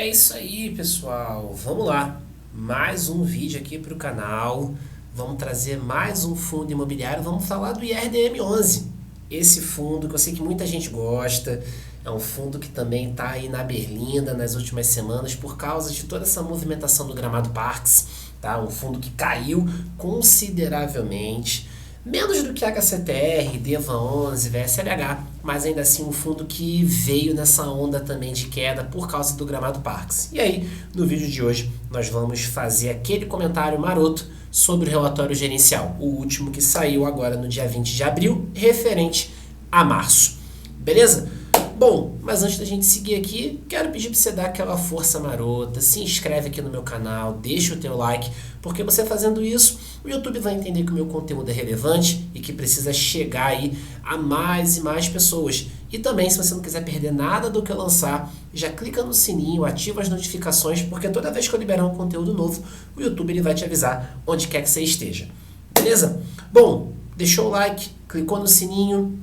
É isso aí, pessoal. Vamos lá. Mais um vídeo aqui para o canal. Vamos trazer mais um fundo imobiliário. Vamos falar do IRDM11. Esse fundo que eu sei que muita gente gosta. É um fundo que também está aí na berlinda nas últimas semanas por causa de toda essa movimentação do Gramado Parks. Tá? Um fundo que caiu consideravelmente. Menos do que HCTR, DEVA11, VSLH, mas ainda assim um fundo que veio nessa onda também de queda por causa do Gramado Parks. E aí, no vídeo de hoje, nós vamos fazer aquele comentário maroto sobre o relatório gerencial, o último que saiu agora no dia 20 de abril, referente a março. Beleza? Bom, mas antes da gente seguir aqui, quero pedir para você dar aquela força marota, se inscreve aqui no meu canal, deixa o teu like, porque você fazendo isso, o YouTube vai entender que o meu conteúdo é relevante e que precisa chegar aí a mais e mais pessoas. E também, se você não quiser perder nada do que eu lançar, já clica no sininho, ativa as notificações, porque toda vez que eu liberar um conteúdo novo, o YouTube ele vai te avisar onde quer que você esteja. Beleza? Bom, deixou o like, clicou no sininho,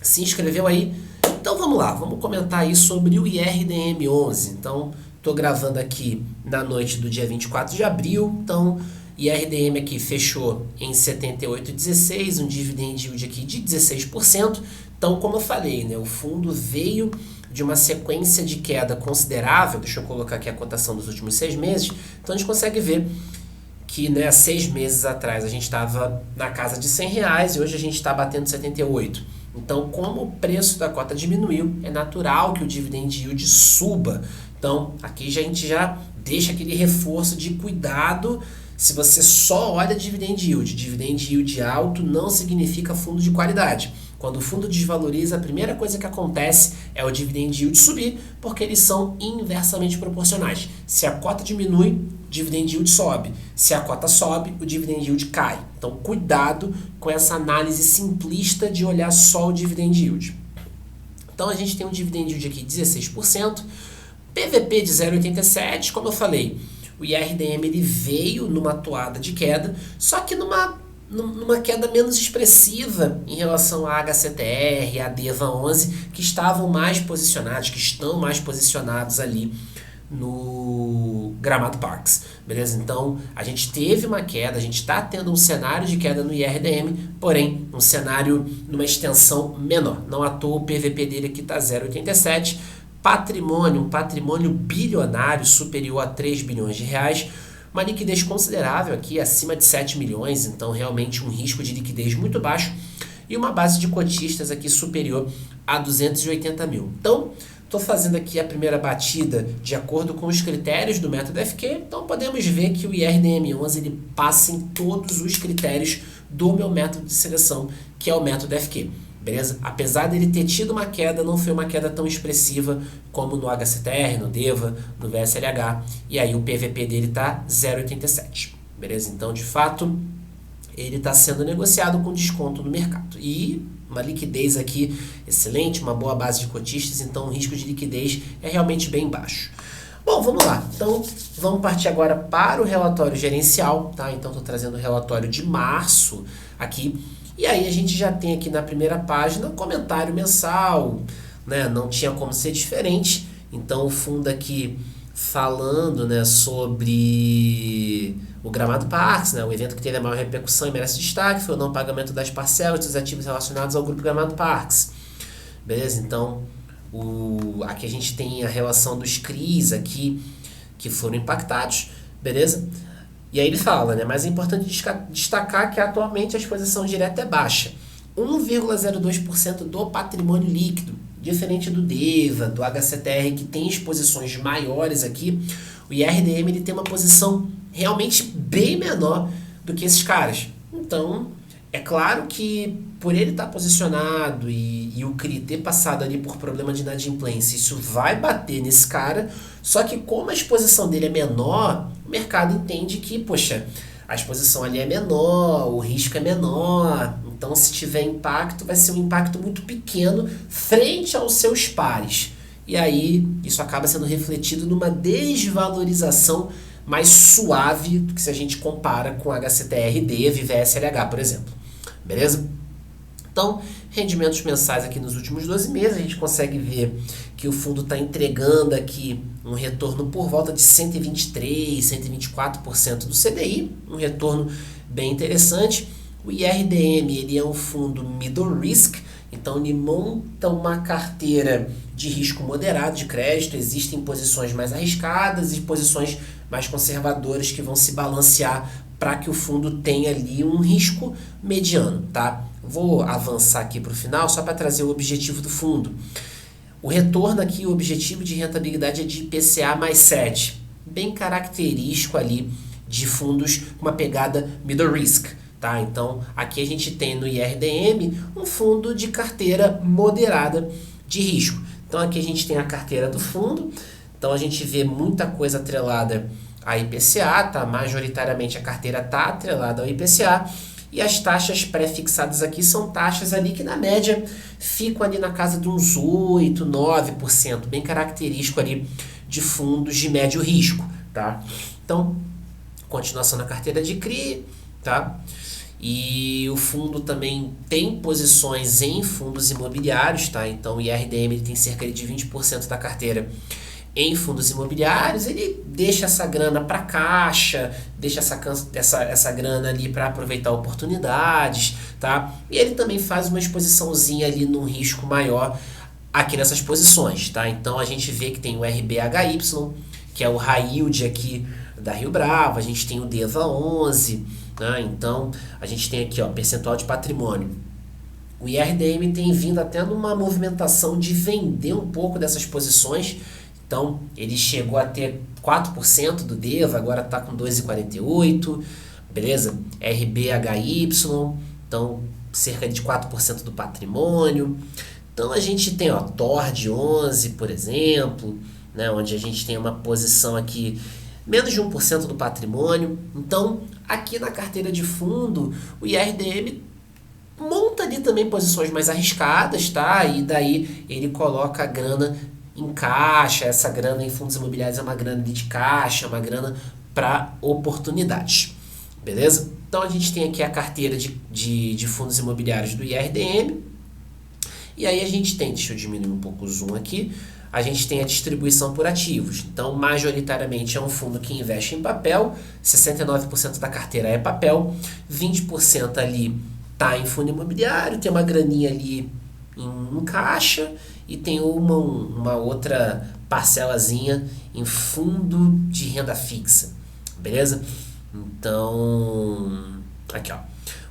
se inscreveu aí. Então vamos lá, vamos comentar aí sobre o IRDM11. Então, estou gravando aqui na noite do dia 24 de abril. Então, IRDM aqui fechou em 78,16, um dividend yield aqui de 16%. Então, como eu falei, né, o fundo veio de uma sequência de queda considerável. Deixa eu colocar aqui a cotação dos últimos 6 meses. Então, a gente consegue ver que, né, 6 meses atrás a gente estava na casa de R$100 e hoje a gente está batendo 78. Então, como o preço da cota diminuiu, é natural que o dividend yield suba. Então, aqui a gente já deixa aquele reforço de cuidado se você só olha dividend yield. Dividend yield alto não significa fundo de qualidade. Quando o fundo desvaloriza, a primeira coisa que acontece é o dividend yield subir, porque eles são inversamente proporcionais. Se a cota diminui, o dividend yield sobe. Se a cota sobe, o dividend yield cai. Então, cuidado com essa análise simplista de olhar só o dividend yield. Então, a gente tem um dividend yield aqui de 16%, PVP de 0,87, como eu falei, o IRDM ele veio numa toada de queda, só que numa queda menos expressiva em relação a HCTR, a DEVA11, que estavam mais posicionados, que estão mais posicionados ali no Gramado Parks, beleza? Então, a gente teve uma queda, a gente está tendo um cenário de queda no IRDM, porém, um cenário numa extensão menor. Não à toa o PVP dele aqui está 0,87, um patrimônio bilionário superior a 3 bilhões de reais, uma liquidez considerável aqui, acima de 7 milhões, então realmente um risco de liquidez muito baixo, e uma base de cotistas aqui superior a 280 mil. Então, estou fazendo aqui a primeira batida de acordo com os critérios do método FQ, então podemos ver que o IRDM11 ele passa em todos os critérios do meu método de seleção, que é o método FQ. Beleza? Apesar dele ter tido uma queda, não foi uma queda tão expressiva como no HCTR, no DEVA, no VSLH, e aí o PVP dele está 0,87. Beleza? Então, de fato, ele está sendo negociado com desconto no mercado. E uma liquidez aqui excelente, uma boa base de cotistas, então o risco de liquidez é realmente bem baixo. Bom, vamos lá. Então, vamos partir agora para o relatório gerencial, tá? Então, estou trazendo o relatório de março aqui. E aí a gente já tem aqui na primeira página comentário mensal, né? Não tinha como ser diferente. Então, o fundo aqui falando, né, sobre o Gramado Parks, né, o evento que teve a maior repercussão e merece destaque foi o não pagamento das parcelas dos ativos relacionados ao grupo Gramado Parks. Beleza? Então, aqui a gente tem a relação dos CRIs aqui que foram impactados, beleza? E aí ele fala, né, mas é importante destacar que atualmente a exposição direta é baixa, 1,02% do patrimônio líquido, diferente do DEVA, do HCTR, que tem exposições maiores aqui, o IRDM ele tem uma posição realmente bem menor do que esses caras. Então, é claro que por ele estar posicionado e o CRI ter passado ali por problema de inadimplência, isso vai bater nesse cara, só que como a exposição dele é menor, o mercado entende que, poxa, a exposição ali é menor, o risco é menor, então se tiver impacto, vai ser um impacto muito pequeno frente aos seus pares. E aí, isso acaba sendo refletido numa desvalorização mais suave do que se a gente compara com HCTR, DEVA e VSLH, por exemplo. Beleza? Então, rendimentos mensais aqui nos últimos 12 meses, a gente consegue ver que o fundo está entregando aqui um retorno por volta de 123, 124% do CDI, um retorno bem interessante. O IRDM ele é um fundo middle risk, então ele monta uma carteira de risco moderado de crédito, existem posições mais arriscadas e posições mais conservadoras que vão se balancear para que o fundo tenha ali um risco mediano, tá? Vou avançar aqui para o final só para trazer o objetivo do fundo. O retorno aqui, o objetivo de rentabilidade é de IPCA mais 7, bem característico ali de fundos com uma pegada middle risk, tá? Então aqui a gente tem no IRDM um fundo de carteira moderada de risco. Então aqui a gente tem a carteira do fundo, então a gente vê muita coisa atrelada a IPCA, tá? Majoritariamente a carteira está atrelada ao IPCA, e as taxas pré-fixadas aqui são taxas ali que na média ficam ali na casa de uns 8, 9%, bem característico ali de fundos de médio risco, tá? Então, continuação na carteira de CRI, tá? E o fundo também tem posições em fundos imobiliários, tá? Então o IRDM ele tem cerca de 20% da carteira em fundos imobiliários, ele deixa essa grana para caixa, deixa essa grana ali para aproveitar oportunidades, tá? E ele também faz uma exposiçãozinha ali num risco maior aqui nessas posições, tá? Então a gente vê que tem o RBHY, que é o high yield aqui da Rio Bravo, a gente tem o DEVA 11, né? Então a gente tem aqui, ó, percentual de patrimônio. O IRDM tem vindo até numa movimentação de vender um pouco dessas posições. Então, ele chegou a ter 4% do DEVA, agora está com 2,48%, beleza? RBHY, então cerca de 4% do patrimônio. Então, a gente tem, ó, TORD 11, por exemplo, né, onde a gente tem uma posição aqui menos de 1% do patrimônio. Então, aqui na carteira de fundo, o IRDM monta ali também posições mais arriscadas, tá? E daí ele coloca a grana em caixa, essa grana em fundos imobiliários é uma grana de caixa, é uma grana para oportunidades, beleza? Então a gente tem aqui a carteira de fundos imobiliários do IRDM, e aí a gente tem, deixa eu diminuir um pouco o zoom aqui, a gente tem a distribuição por ativos. Então majoritariamente é um fundo que investe em papel, 69% da carteira é papel, 20% ali está em fundo imobiliário, tem uma graninha ali em caixa, e tem uma outra parcelazinha em fundo de renda fixa, beleza? Então, aqui ó,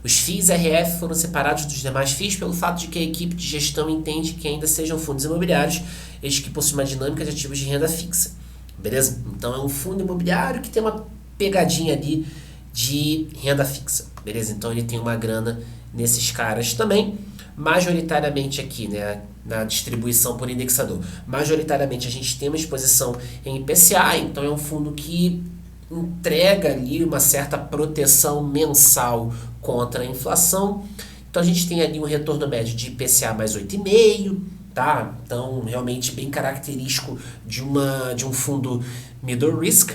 os FIIs RF foram separados dos demais FIIs pelo fato de que a equipe de gestão entende que ainda sejam fundos imobiliários, eles que possuem uma dinâmica de ativos de renda fixa, beleza? Então é um fundo imobiliário que tem uma pegadinha ali de renda fixa, beleza? Então ele tem uma grana nesses caras também. Majoritariamente aqui, né, na distribuição por indexador, majoritariamente a gente tem uma exposição em IPCA, então é um fundo que entrega ali uma certa proteção mensal contra a inflação. Então a gente tem ali um retorno médio de IPCA mais 8,5, tá? Então realmente bem característico de um fundo middle risk.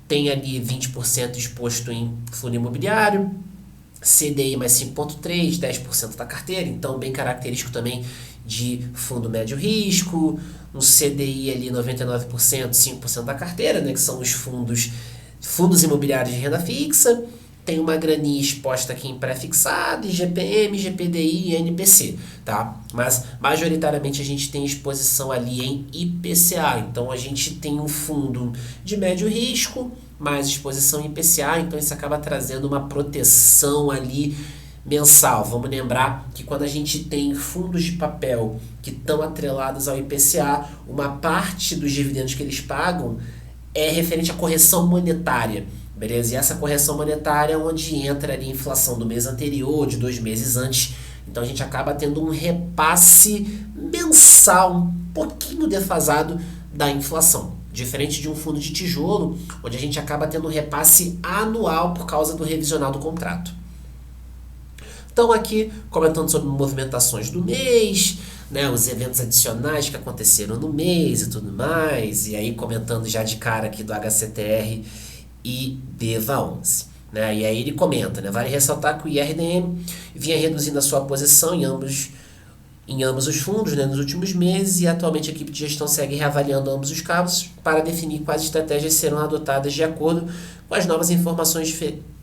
Tem ali 20% exposto em fundo imobiliário, CDI mais 5,3, 10% da carteira, então bem característico também de fundo médio risco, um CDI ali 99%, 5% da carteira, né, que são os fundos imobiliários de renda fixa, tem uma graninha exposta aqui em pré-fixado, IGPM, GPDI e NPC, tá? Mas majoritariamente a gente tem exposição ali em IPCA, então a gente tem um fundo de médio risco, mais exposição em IPCA, então isso acaba trazendo uma proteção ali mensal. Vamos lembrar que quando a gente tem fundos de papel que estão atrelados ao IPCA, uma parte dos dividendos que eles pagam é referente à correção monetária, beleza? E essa correção monetária é onde entra ali a inflação do mês anterior, de 2 meses antes. Então a gente acaba tendo um repasse mensal, um pouquinho defasado da inflação. Diferente de um fundo de tijolo, onde a gente acaba tendo um repasse anual por causa do revisional do contrato. Então aqui, comentando sobre movimentações do mês, né, os eventos adicionais que aconteceram no mês e tudo mais, e aí comentando já de cara aqui do HCTR e DEVA 11. Né, e aí ele comenta, né, vale ressaltar que o IRDM vinha reduzindo a sua posição em ambos em ambos os fundos, né, nos últimos meses, e atualmente a equipe de gestão segue reavaliando ambos os casos para definir quais estratégias serão adotadas de acordo com as novas informações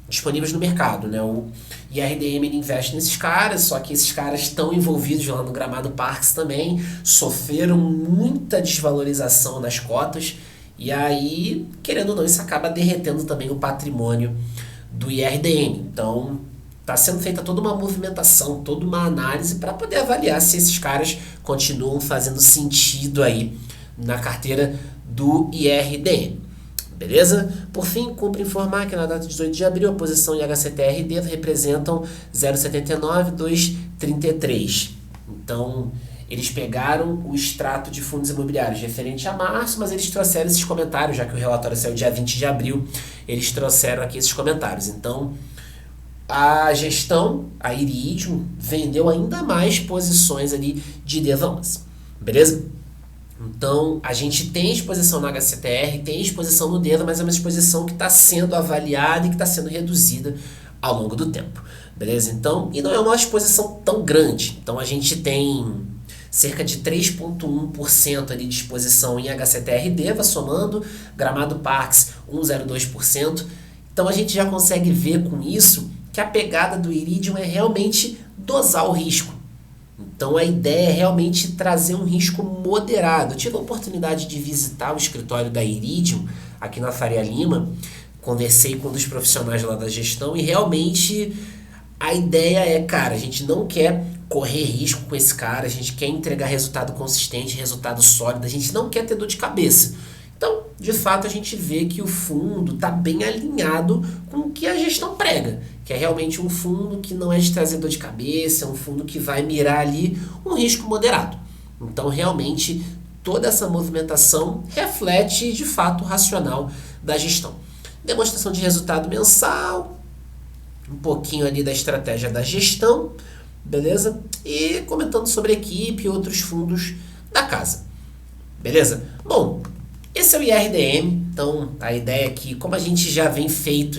disponíveis no mercado, né? O IRDM ele investe nesses caras, só que esses caras estão envolvidos lá no Gramado Parks também, sofreram muita desvalorização nas cotas, e aí, querendo ou não, isso acaba derretendo também o patrimônio do IRDM. Então, está sendo feita toda uma movimentação, toda uma análise para poder avaliar se esses caras continuam fazendo sentido aí na carteira do IRDM. Beleza? Por fim, cumpre informar que na data de 18 de abril a posição em HCTRD representam 0,79,233. Então, eles pegaram o extrato de fundos imobiliários referente a março, mas eles trouxeram esses comentários, já que o relatório saiu dia 20 de abril, eles trouxeram aqui esses comentários. Então, a gestão, a Iridium, vendeu ainda mais posições ali de DEVA11. Beleza? Então, a gente tem exposição na HCTR, tem exposição no DEVA, mas é uma exposição que está sendo avaliada e que está sendo reduzida ao longo do tempo. Beleza? Então, e não é uma exposição tão grande. Então, a gente tem cerca de 3,1% ali de exposição em HCTR e DEVA, somando Gramado Parks 1,02%. Então, a gente já consegue ver com isso que a pegada do Iridium é realmente dosar o risco. Então a ideia é realmente trazer um risco moderado. Eu tive a oportunidade de visitar o escritório da Iridium aqui na Faria Lima, conversei com um dos profissionais lá da gestão e realmente a ideia é, cara, a gente não quer correr risco com esse cara, a gente quer entregar resultado consistente, resultado sólido, a gente não quer ter dor de cabeça. Então, de fato, a gente vê que o fundo está bem alinhado com o que a gestão prega, que é realmente um fundo que não é de trazer dor de cabeça, é um fundo que vai mirar ali um risco moderado. Então, realmente, toda essa movimentação reflete, de fato, o racional da gestão. Demonstração de resultado mensal, um pouquinho ali da estratégia da gestão, beleza? E comentando sobre a equipe e outros fundos da casa, beleza? Bom, esse é o IRDM, então a ideia aqui, como a gente já tem feito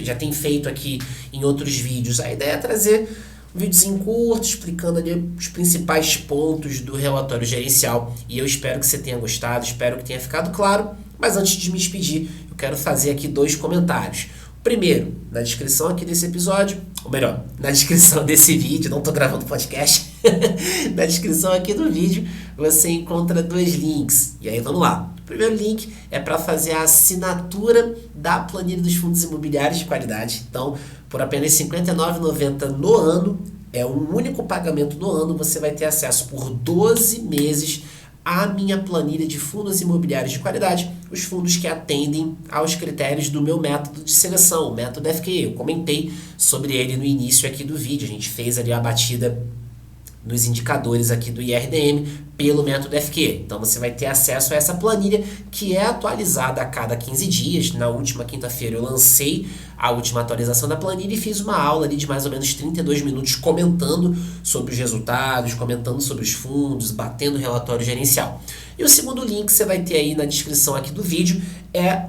aqui em outros vídeos, a ideia é trazer um videozinho curto, explicando ali os principais pontos do relatório gerencial, e eu espero que você tenha gostado, espero que tenha ficado claro, mas antes de me despedir, eu quero fazer aqui 2 comentários. Primeiro, na descrição aqui desse episódio, ou melhor, na descrição desse vídeo, não estou gravando podcast, na descrição aqui do vídeo você encontra 2 links, e aí vamos lá. O primeiro link é para fazer a assinatura da planilha dos fundos imobiliários de qualidade. Então, por apenas R$ 59,90 no ano, é um único pagamento no ano, você vai ter acesso por 12 meses à minha planilha de fundos imobiliários de qualidade, os fundos que atendem aos critérios do meu método de seleção, o método FQE. Eu comentei sobre ele no início aqui do vídeo, a gente fez ali a batida nos indicadores aqui do IRDM pelo método FQE. Então você vai ter acesso a essa planilha que é atualizada a cada 15 dias. Na última quinta-feira eu lancei a última atualização da planilha e fiz uma aula ali de mais ou menos 32 minutos comentando sobre os resultados, comentando sobre os fundos, batendo o relatório gerencial. E o segundo link que você vai ter aí na descrição aqui do vídeo é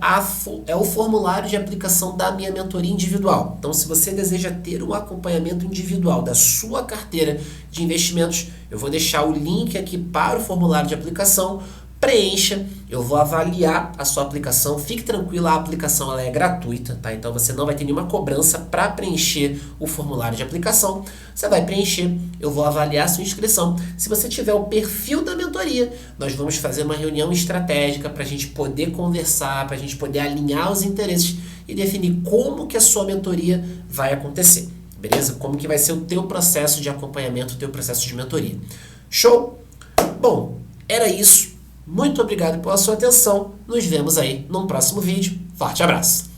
o formulário de aplicação da minha mentoria individual. Então, se você deseja ter um acompanhamento individual da sua carteira de investimentos, eu vou deixar o link aqui para o formulário de aplicação. Preencha, eu vou avaliar a sua aplicação, fique tranquilo, a aplicação ela é gratuita, tá? Então você não vai ter nenhuma cobrança para preencher o formulário de aplicação, você vai preencher, eu vou avaliar a sua inscrição. Se você tiver o perfil da mentoria, nós vamos fazer uma reunião estratégica para a gente poder conversar, para a gente poder alinhar os interesses e definir como que a sua mentoria vai acontecer, beleza? Como que vai ser o teu processo de acompanhamento, o teu processo de mentoria. Show? Bom, era isso. Muito obrigado pela sua atenção. Nos vemos aí num próximo vídeo. Forte abraço!